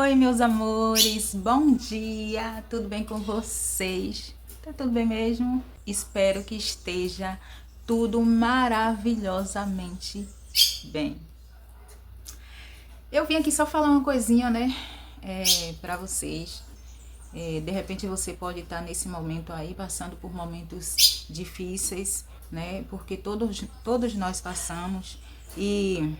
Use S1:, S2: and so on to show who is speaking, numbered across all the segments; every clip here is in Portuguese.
S1: Oi, meus amores, bom dia, tudo bem com vocês? Tá tudo bem mesmo? Espero que esteja tudo maravilhosamente bem. Eu vim aqui só falar uma coisinha, né, pra vocês. De repente você pode estar nesse momento aí, passando por momentos difíceis, né, porque todos nós passamos e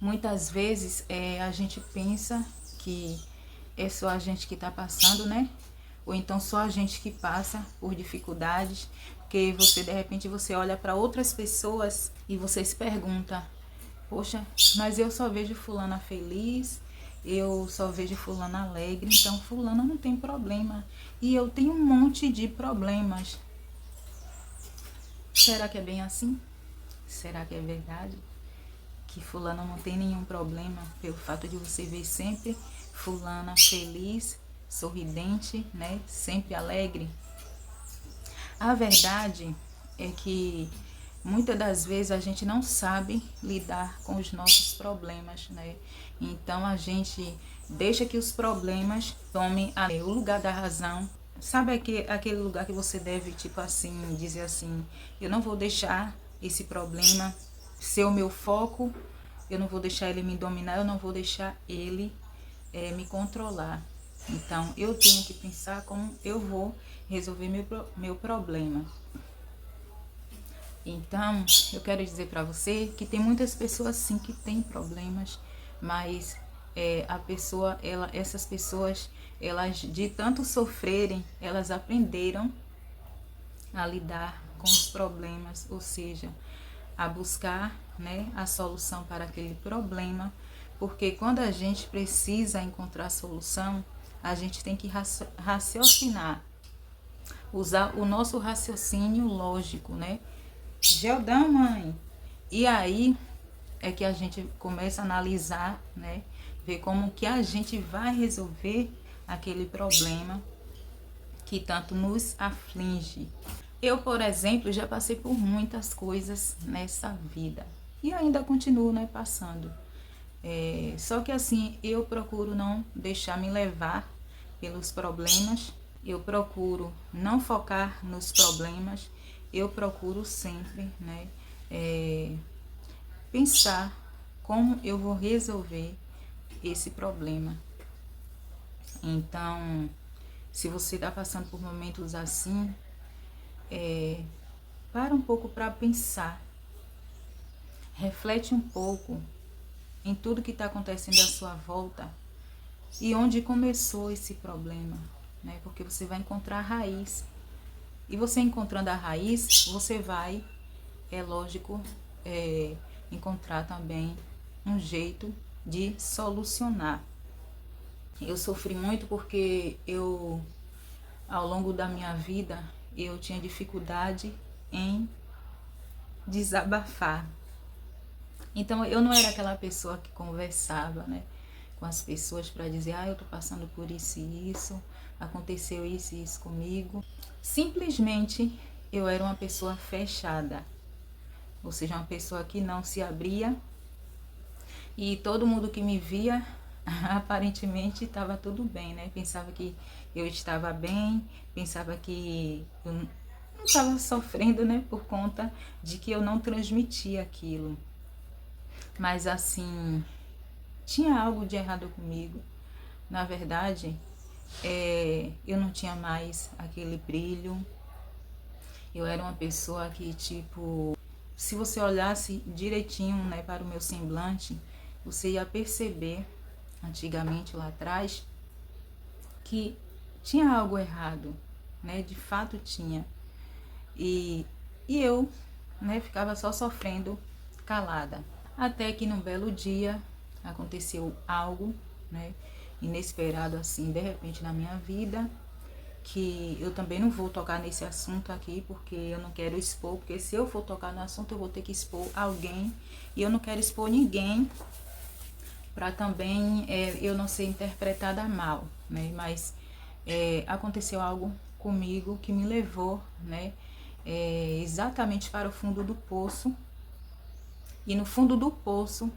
S1: muitas vezes a gente pensa que é só a gente que está passando, né? Ou então só a gente que passa por dificuldades, porque você de repente você olha para outras pessoas e você se pergunta: poxa, mas eu só vejo fulana feliz, eu só vejo fulana alegre, então fulana não tem problema e eu tenho um monte de problemas. Será que é bem assim? Será que é verdade? Que fulana não tem nenhum problema pelo fato de você ver sempre fulana feliz, sorridente, né? Sempre alegre. A verdade é que muitas das vezes a gente não sabe lidar com os nossos problemas, né? Então a gente deixa que os problemas tomem o lugar da razão. Sabe aquele lugar que você deve, tipo assim, dizer assim: eu não vou deixar esse problema ser o meu foco, eu não vou deixar ele me dominar, eu não vou deixar ele me controlar. Então, eu tenho que pensar como eu vou resolver meu problema. Então, eu quero dizer para você que tem muitas pessoas sim que têm problemas, mas essas pessoas, elas de tanto sofrerem, elas aprenderam a lidar com os problemas, ou seja, a buscar, né, a solução para aquele problema, porque quando a gente precisa encontrar a solução, a gente tem que raciocinar, usar o nosso raciocínio lógico, né? Geldão, mãe. E aí é que a gente começa a analisar, né? Ver como que a gente vai resolver aquele problema que tanto nos aflige. Eu, por exemplo, já passei por muitas coisas nessa vida e ainda continuo, né, passando. Só que assim, eu procuro não deixar me levar pelos problemas, eu procuro não focar nos problemas, eu procuro sempre, né, pensar como eu vou resolver esse problema. Então, se você está passando por momentos assim, para um pouco para pensar, reflete um pouco em tudo que está acontecendo à sua volta e onde começou esse problema, né? Porque você vai encontrar a raiz. E você encontrando a raiz, você vai, é lógico, encontrar também um jeito de solucionar. Eu sofri muito porque ao longo da minha vida, eu tinha dificuldade em desabafar. Então eu não era aquela pessoa que conversava, né, com as pessoas para dizer: eu tô passando por isso e isso, aconteceu isso e isso comigo. Simplesmente eu era uma pessoa fechada, ou seja, uma pessoa que não se abria, e todo mundo que me via aparentemente estava tudo bem, né? Pensava que eu estava bem, pensava que eu não estava sofrendo, né, por conta de que eu não transmitia aquilo. Mas assim, tinha algo de errado comigo. Na verdade, eu não tinha mais aquele brilho. Eu era uma pessoa que, tipo, se você olhasse direitinho, né, para o meu semblante, você ia perceber, antigamente lá atrás, que tinha algo errado, né? De fato tinha. E eu, né, ficava só sofrendo calada. Até que num belo dia aconteceu algo, né, inesperado assim, de repente na minha vida, que eu também não vou tocar nesse assunto aqui, porque eu não quero expor, porque se eu for tocar no assunto eu vou ter que expor alguém, e eu não quero expor ninguém, para também eu não ser interpretada mal, né, mas aconteceu algo comigo que me levou, né, exatamente para o fundo do poço. E no fundo do poço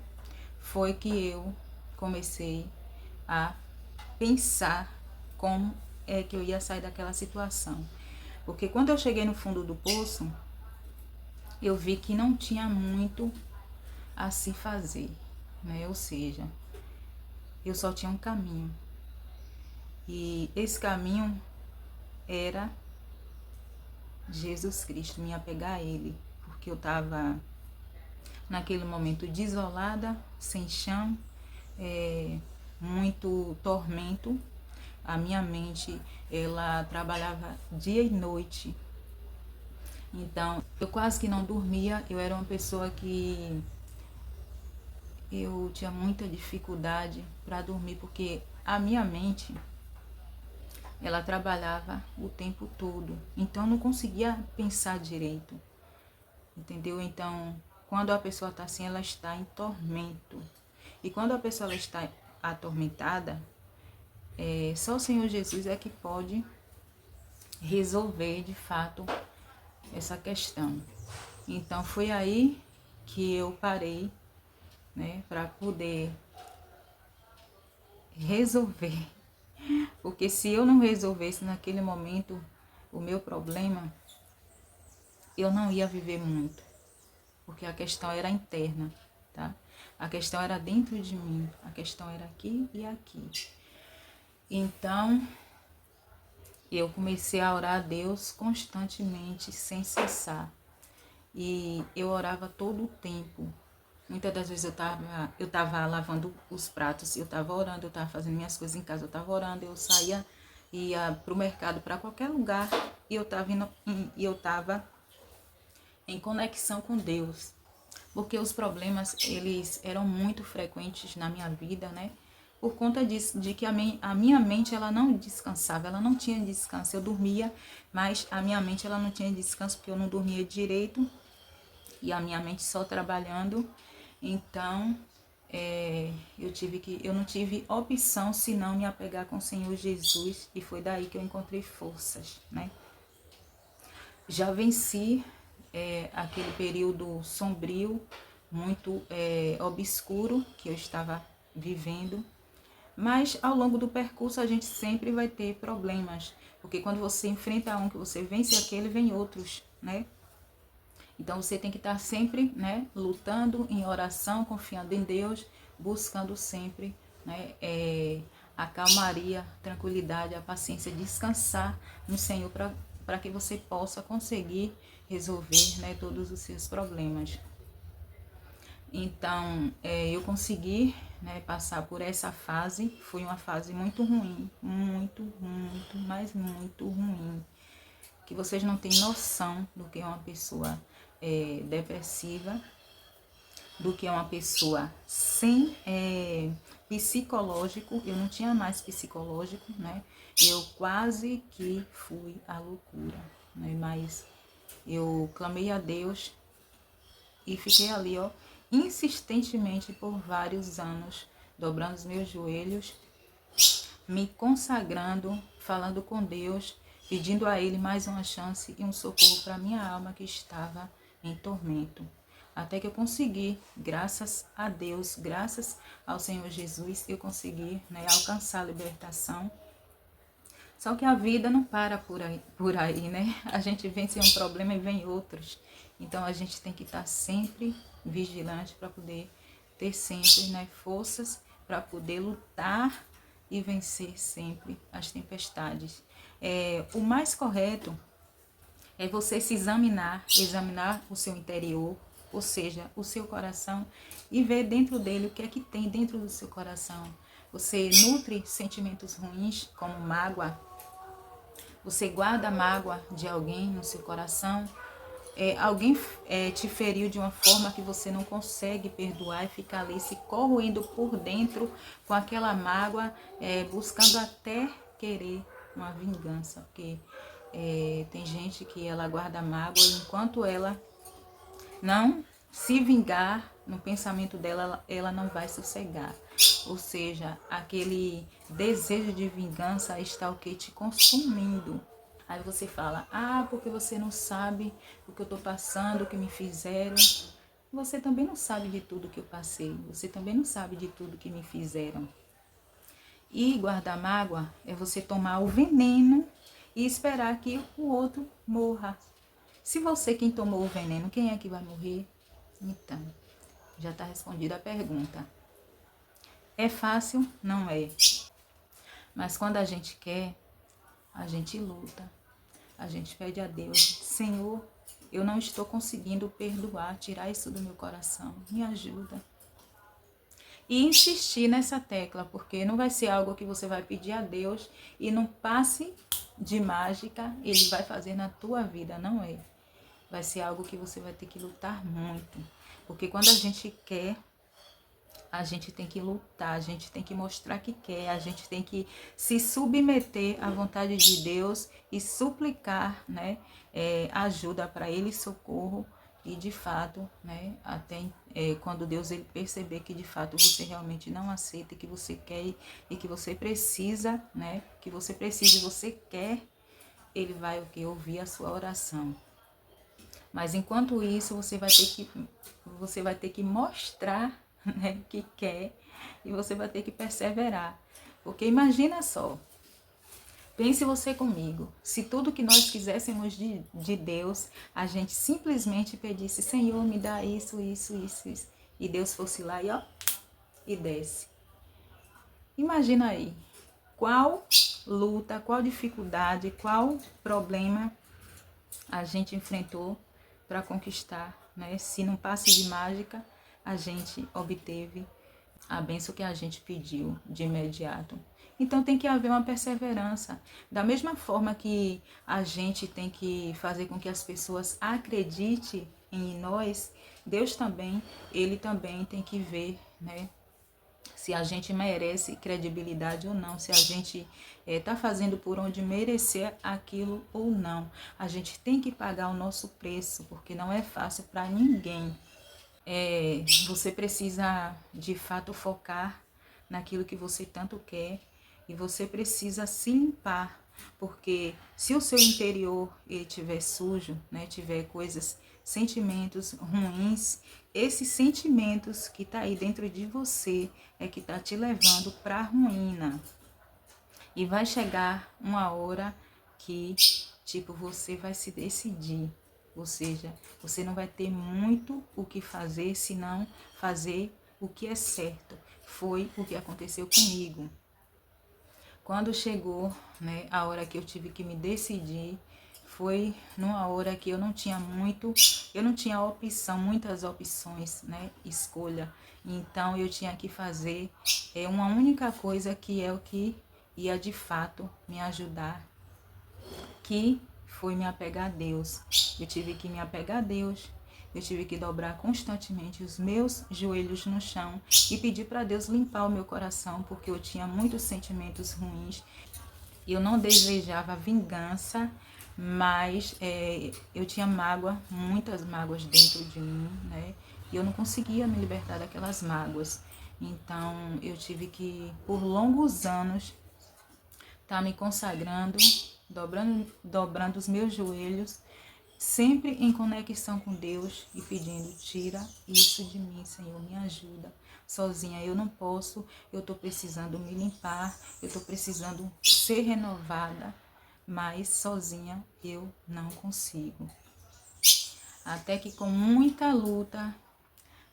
S1: foi que eu comecei a pensar como é que eu ia sair daquela situação. Porque quando eu cheguei no fundo do poço, eu vi que não tinha muito a se fazer, né? Ou seja, eu só tinha um caminho. E esse caminho era Jesus Cristo, me apegar a Ele. Porque eu estava naquele momento desolada, sem chão, muito tormento. A minha mente, ela trabalhava dia e noite. Então, eu quase que não dormia. Eu era uma pessoa que eu tinha muita dificuldade para dormir, porque a minha mente, ela trabalhava o tempo todo. Então, eu não conseguia pensar direito, entendeu? Então, quando a pessoa está assim, ela está em tormento. E quando a pessoa ela está atormentada, só o Senhor Jesus é que pode resolver de fato essa questão. Então foi aí que eu parei, né, para poder resolver. Porque se eu não resolvesse naquele momento o meu problema, eu não ia viver muito. Porque a questão era interna, tá? A questão era dentro de mim, a questão era aqui e aqui. Então, eu comecei a orar a Deus constantemente, sem cessar. E eu orava todo o tempo. Muitas das vezes eu tava lavando os pratos, eu estava orando, eu estava fazendo minhas coisas em casa, eu estava orando, eu saía, ia para o mercado, para qualquer lugar, e eu estava em conexão com Deus. Porque os problemas, eles eram muito frequentes na minha vida, né? Por conta disso, de que a minha mente, ela não descansava, ela não tinha descanso. Eu dormia, mas a minha mente, ela não tinha descanso, porque eu não dormia direito, e a minha mente só trabalhando. Então, eu não tive opção senão me apegar com o Senhor Jesus, e foi daí que eu encontrei forças, né? Já venci aquele período sombrio, muito obscuro que eu estava vivendo, mas ao longo do percurso a gente sempre vai ter problemas, porque quando você enfrenta um, que você vence aquele, vem outros, né? Então você tem que estar sempre, né, lutando em oração, confiando em Deus, buscando sempre, né, a calmaria, a tranquilidade, a paciência, descansar no Senhor para que você possa conseguir resolver, né, todos os seus problemas. Então, eu consegui, né, passar por essa fase. Foi uma fase muito ruim, muito, mas muito ruim, que vocês não têm noção do que é uma pessoa depressiva, do que é uma pessoa sem psicológico. Eu não tinha mais psicológico, né? Eu quase que fui à loucura, né? Mas eu clamei a Deus e fiquei ali, ó, insistentemente por vários anos, dobrando os meus joelhos, me consagrando, falando com Deus, pedindo a Ele mais uma chance e um socorro para minha alma que estava em tormento. Até que eu consegui, graças a Deus, graças ao Senhor Jesus, eu consegui, né, alcançar a libertação. Só que a vida não para por aí, né? A gente vence um problema e vem outros. Então a gente tem que estar sempre vigilante para poder ter sempre, né, forças para poder lutar e vencer sempre as tempestades. O mais correto é você se examinar o seu interior, ou seja, o seu coração, e ver dentro dele o que é que tem dentro do seu coração. Você nutre sentimentos ruins, como mágoa, você guarda a mágoa de alguém no seu coração, alguém te feriu de uma forma que você não consegue perdoar e fica ali se corroendo por dentro com aquela mágoa, buscando até querer uma vingança, porque tem gente que ela guarda mágoa e enquanto ela não se vingar no pensamento dela, ela não vai sossegar. Ou seja, aquele desejo de vingança está o que? Te consumindo. Aí você fala, porque você não sabe o que eu estou passando, o que me fizeram. Você também não sabe de tudo que eu passei. Você também não sabe de tudo que me fizeram. E guardar mágoa é você tomar o veneno e esperar que o outro morra. Se você quem tomou o veneno, quem é que vai morrer? Então, já está respondida a pergunta. É fácil? Não é. Mas quando a gente quer, a gente luta. A gente pede a Deus, Senhor, eu não estou conseguindo perdoar, tirar isso do meu coração. Me ajuda. E insistir nessa tecla, porque não vai ser algo que você vai pedir a Deus e num passe de mágica ele vai fazer na tua vida, não é. Vai ser algo que você vai ter que lutar muito. Porque quando a gente quer, a gente tem que lutar, a gente tem que mostrar que quer, a gente tem que se submeter à vontade de Deus e suplicar, né, ajuda para Ele, socorro, e de fato, né, até quando Deus ele perceber que de fato você realmente não aceita, que você quer e que você precisa, né, que você precisa e você quer, Ele vai o que? Ouvir a sua oração. Mas enquanto isso, você vai ter que mostrar, né, que quer, e você vai ter que perseverar. Porque imagina só, pense você comigo, se tudo que nós quiséssemos de Deus, a gente simplesmente pedisse, Senhor, me dá isso, isso, isso, isso, e Deus fosse lá e ó, e desce. Imagina aí, qual luta, qual dificuldade, qual problema a gente enfrentou para conquistar, né? Se num passe de mágica a gente obteve a bênção que a gente pediu de imediato. Então tem que haver uma perseverança. Da mesma forma que a gente tem que fazer com que as pessoas acreditem em nós, Deus também, Ele também tem que ver, né? Se a gente merece credibilidade ou não, se a gente está fazendo por onde merecer aquilo ou não. A gente tem que pagar o nosso preço, porque não é fácil para ninguém. Você precisa, de fato, focar naquilo que você tanto quer e você precisa se limpar, porque se o seu interior estiver sujo, né, tiver coisas, sentimentos ruins, esses sentimentos que tá aí dentro de você é que tá te levando para a ruína. E vai chegar uma hora que, tipo, você vai se decidir. Ou seja, você não vai ter muito o que fazer, senão fazer o que é certo. Foi o que aconteceu comigo. Quando chegou, né, a hora que eu tive que me decidir, foi numa hora que eu não tinha opção, muitas opções, né, escolha. Então eu tinha que fazer uma única coisa que é o que ia de fato me ajudar, que foi me apegar a Deus. Eu tive que me apegar a Deus, eu tive que dobrar constantemente os meus joelhos no chão e pedir para Deus limpar o meu coração, porque eu tinha muitos sentimentos ruins. Eu não desejava vingança, mas eu tinha mágoa, muitas mágoas dentro de mim, né? E eu não conseguia me libertar daquelas mágoas. Então eu tive que, por longos anos, estar me consagrando, dobrando os meus joelhos, sempre em conexão com Deus e pedindo, tira isso de mim, Senhor, me ajuda. Sozinha eu não posso, eu estou precisando me limpar, eu estou precisando ser renovada, mas sozinha eu não consigo. Até que com muita luta,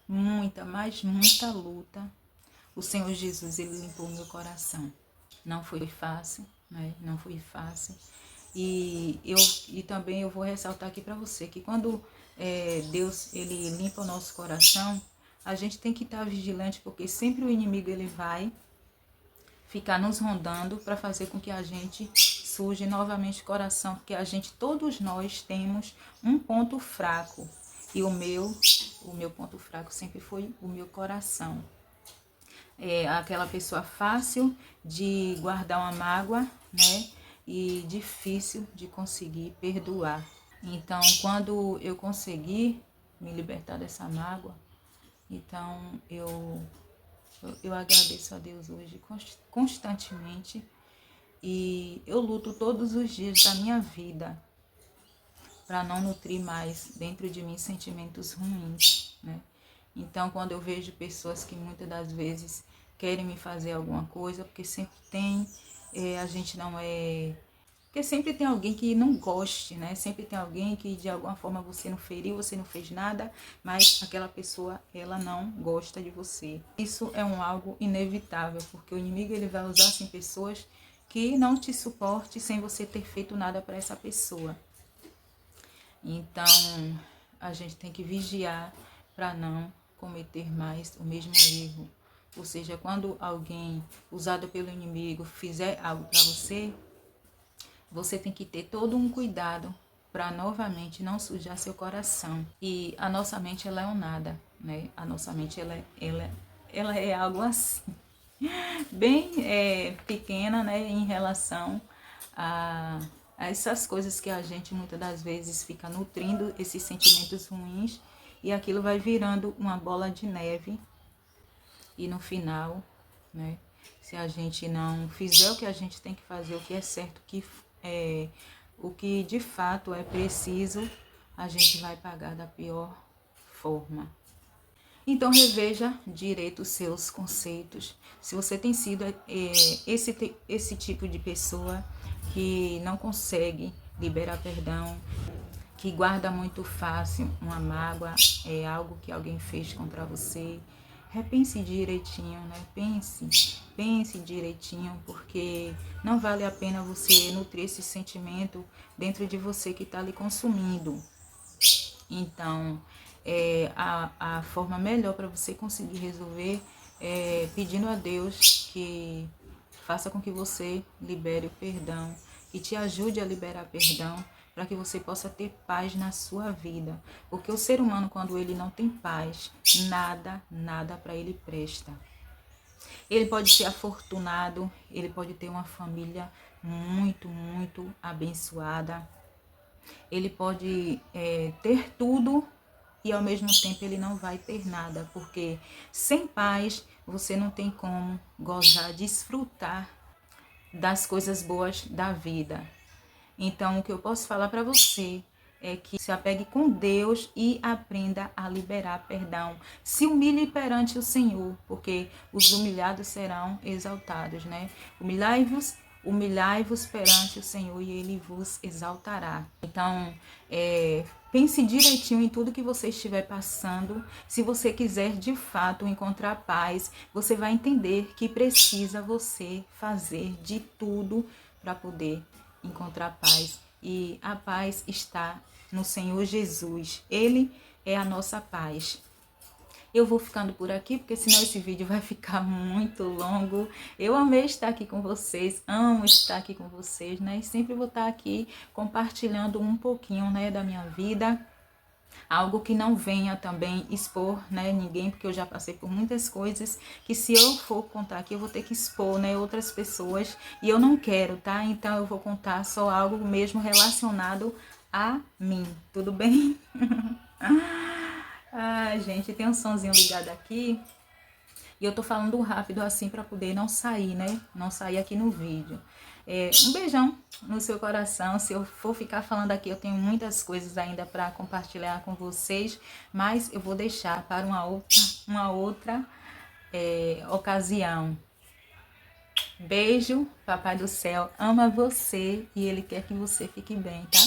S1: mas muita luta, o Senhor Jesus, Ele limpou o meu coração. Não foi fácil, né? Não foi fácil. E também eu vou ressaltar aqui para você que quando Deus ele limpa o nosso coração, a gente tem que estar vigilante, porque sempre o inimigo ele vai ficar nos rondando para fazer com que a gente suje novamente o coração, porque todos nós temos um ponto fraco. E o meu ponto fraco sempre foi o meu coração. Aquela pessoa fácil de guardar uma mágoa, né? E difícil de conseguir perdoar. Então, quando eu consegui me libertar dessa mágoa, então eu agradeço a Deus hoje constantemente e eu luto todos os dias da minha vida para não nutrir mais dentro de mim sentimentos ruins, né? Então, quando eu vejo pessoas que muitas das vezes querem me fazer alguma coisa, porque sempre tem, a gente não é... Porque sempre tem alguém que não goste, né? Sempre tem alguém que de alguma forma você não feriu, você não fez nada, mas aquela pessoa, ela não gosta de você. Isso é algo inevitável, porque o inimigo ele vai usar assim pessoas que não te suporte sem você ter feito nada para essa pessoa. Então, a gente tem que vigiar para não cometer mais o mesmo erro. Ou seja, quando alguém usado pelo inimigo fizer algo para você, você tem que ter todo um cuidado para novamente não sujar seu coração. E a nossa mente ela é um nada, né? A nossa mente ela é algo assim, bem pequena, né, em relação a essas coisas que a gente muitas das vezes fica nutrindo esses sentimentos ruins e aquilo vai virando uma bola de neve e no final, né, se a gente não fizer o que a gente tem que fazer, o que é certo, o que de fato é preciso, a gente vai pagar da pior forma. Então reveja direito os seus conceitos. Se você tem sido esse tipo de pessoa que não consegue liberar perdão, que guarda muito fácil uma mágoa, algo que alguém fez contra você, repense direitinho, né? Pense direitinho, porque não vale a pena você nutrir esse sentimento dentro de você que está lhe consumindo. Então, a forma melhor para você conseguir resolver é pedindo a Deus que faça com que você libere o perdão, que te ajude a liberar perdão, para que você possa ter paz na sua vida. Porque o ser humano, quando ele não tem paz, nada para ele presta. Ele pode ser afortunado, ele pode ter uma família muito abençoada, ele pode ter tudo e ao mesmo tempo ele não vai ter nada, porque sem paz você não tem como gozar, desfrutar das coisas boas da vida. Então, o que eu posso falar para você é que se apegue com Deus e aprenda a liberar perdão. Se humilhe perante o Senhor, porque os humilhados serão exaltados, né? Humilhai-vos perante o Senhor e Ele vos exaltará. Então, pense direitinho em tudo que você estiver passando. Se você quiser de fato encontrar paz, você vai entender que precisa você fazer de tudo para poder encontrar paz. E a paz está no Senhor Jesus. Ele é a nossa paz. Eu vou ficando por aqui, porque senão esse vídeo vai ficar muito longo. Eu amei estar aqui com vocês, amo estar aqui com vocês, né? E sempre vou estar aqui compartilhando um pouquinho, né, da minha vida. Algo que não venha também expor, né, ninguém, porque eu já passei por muitas coisas que se eu for contar aqui eu vou ter que expor, né, outras pessoas e eu não quero, tá? Então eu vou contar só algo mesmo relacionado a mim, tudo bem? Ah, gente, tem um sonzinho ligado aqui e eu tô falando rápido assim para poder não sair, né? Não sair aqui no vídeo. Um beijão no seu coração. Se eu for ficar falando aqui, eu tenho muitas coisas ainda para compartilhar com vocês, mas eu vou deixar para uma outra ocasião. Beijo, Papai do Céu ama você e Ele quer que você fique bem, tá?